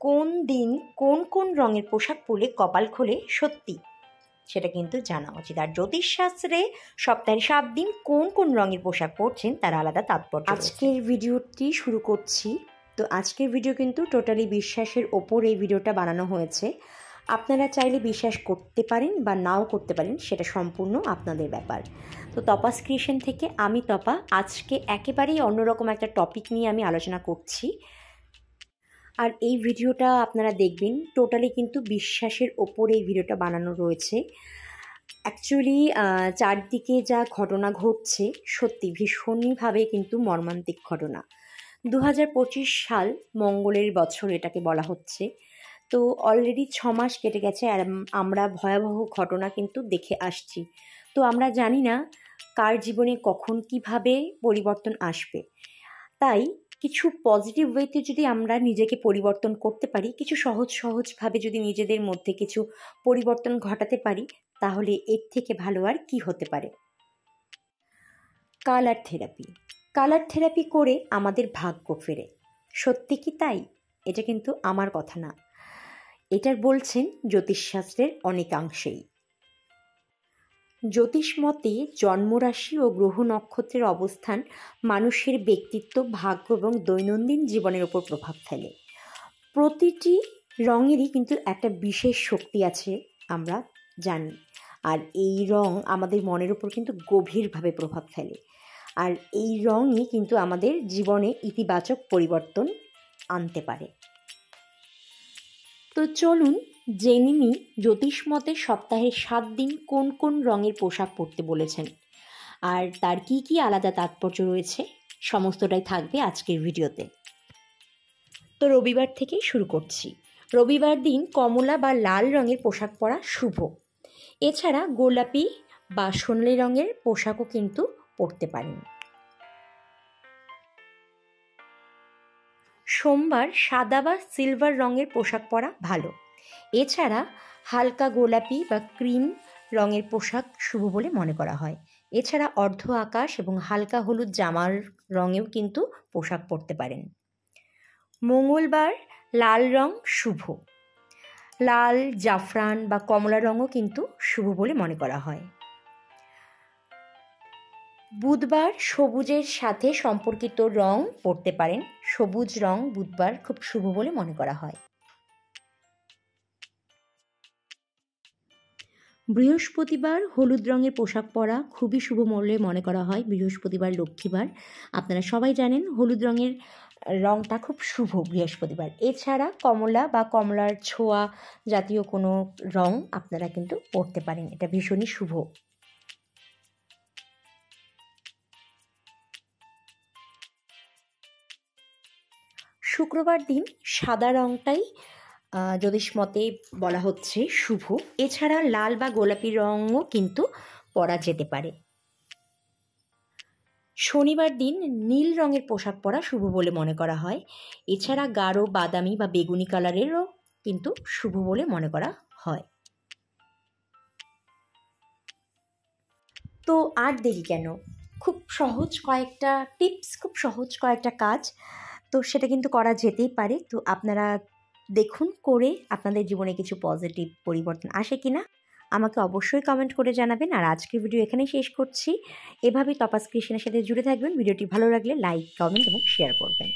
কোন দিন কোন কোন রঙের পোশাক পরলে কপাল খোলে সত্যি সেটা কিন্তু জানা উচিত। আর জ্যোতিষশাস্ত্রে সপ্তাহে 7 দিন কোন কোন রঙের পোশাক পরছেন তার আলাদা তাৎপর্য। আজকের ভিডিওটি শুরু করছি। তো আজকের ভিডিও কিন্তু টোটালি বিশ্বাসের ওপর এই ভিডিওটা বানানো হয়েছে। আপনারা চাইলে বিশ্বাস করতে পারেন বা নাও করতে পারেন, সেটা সম্পূর্ণ আপনাদের ব্যাপার। তো তপাস ক্রিয়েশন থেকে আমি তপা আজকে একেবারেই অন্যরকম একটা টপিক নিয়ে আমি আলোচনা করছি। আর এই ভিডিওটা আপনারা দেখবেন টোটালি কিন্তু বিশ্বাসের ওপরে এই ভিডিওটা বানানো রয়েছে। অ্যাকচুয়ালি চারদিকে যা ঘটনা ঘটছে সত্যি ভীষণভাবে কিন্তু মর্মান্তিক ঘটনা। 2025 সাল মঙ্গলের বছর এটাকে বলা হচ্ছে। তো অলরেডি 6 মাস কেটে গেছে আর আমরা ভয়াবহ ঘটনা কিন্তু দেখে আসছি। তো আমরা জানি না কার জীবনে কখন কিভাবে পরিবর্তন আসবে। তাই কিছু পজিটিভ ওয়েতে যদি আমরা নিজেকে পরিবর্তন করতে পারি, কিছু সহজভাবে যদি নিজেদের মধ্যে কিছু পরিবর্তন ঘটাতে পারি, তাহলে এর থেকে ভালো আর কি হতে পারে। কালার থেরাপি করে আমাদের ভাগ্য ফেরে। সত্যি কি তাই? এটা কিন্তু আমার কথা না, এটার বলছেন জ্যোতিষশাস্ত্রের অনেকাংশেই। জ্যোতিষ মতে জন্মরাশি ও গ্রহ নক্ষত্রের অবস্থান মানুষের ব্যক্তিত্ব, ভাগ্য এবং দৈনন্দিন জীবনের উপর প্রভাব ফেলে। প্রতিটি রঙেরই কিন্তু একটা বিশেষ শক্তি আছে আমরা জানি, আর এই রং আমাদের মনের উপর কিন্তু গভীরভাবে প্রভাব ফেলে। আর এই রঙই কিন্তু আমাদের জীবনে ইতিবাচক পরিবর্তন আনতে পারে। তো চলুন জেনে নিই জ্যোতিষ মতে সপ্তাহে 7 দিন কোন কোন রঙের পোশাক পরতে বলেছেন আর তার কি কি আলাদা তাৎপর্য রয়েছে। সমস্তটাই থাকবে আজকের ভিডিওতে। তো রবিবার থেকেই শুরু করছি। রবিবার দিন কমলা বা লাল রঙের পোশাক পরা শুভ। এছাড়া গোলাপি বা সোনালি রঙের পোশাকও কিন্তু পরতে পারেন। সোমবার সাদা বা সিলভার রঙের পোশাক পরা ভালো। এছাড়া হালকা গোলাপি বা ক্রিম রঙের পোশাক শুভ বলে মনে করা হয়। এছাড়া অর্ধ আকাশ এবং হালকা হলুদ জামার রঙেও কিন্তু পোশাক পরতে পারেন। মঙ্গলবার লাল রং শুভ। লাল, জাফরান বা কমলা রঙও কিন্তু শুভ বলে মনে করা হয়। বুধবার সবুজের সাথে সম্পর্কিত রং পরতে পারেন। সবুজ রং বুধবার খুব শুভ বলে মনে করা হয়। বৃহস্পতিবার হলুদ রঙের পোশাক পরা খুবই শুভ বলে মনে করা হয়। বৃহস্পতিবার লক্ষ্মীবার, আপনারা সবাই জানেন হলুদ রঙের রঙটা খুব শুভ বৃহস্পতিবার। এছাড়া কমলা বা কমলার ছোঁয়া জাতীয় কোনো রং আপনারা কিন্তু পরতে পারেন, এটা ভীষণই শুভ। শুক্রবার দিন সাদা রংটাই জ্যোতিষ মতে বলা হচ্ছে শুভ। এছাড়া লাল বা গোলাপি রঙও কিন্তু পরা যেতে পারে। শনিবার দিন নীল রঙের পোশাক পরা শুভ বলে মনে করা হয়। এছাড়া গাঢ় বাদামি বা বেগুনি কালারেরও কিন্তু শুভ বলে মনে করা হয়। তো আর দেরি কেন, খুব সহজ কয়েকটা টিপস, খুব সহজ কয়েকটা কাজ, তো সেটা কিন্তু করা যেতেই পারে। তো আপনারা দেখুন করে আপনাদের জীবনে কিছু পজিটিভ পরিবর্তন আসে কিনা আমাকে অবশ্যই কমেন্ট করে জানাবেন। আর আজকের ভিডিও এখানেই শেষ করছি। এভাবেই তপাস ক্রিয়েশনের সাথে জুড়ে থাকবেন। ভিডিওটি ভালো লাগলে লাইক, কমেন্ট এবং শেয়ার করবেন।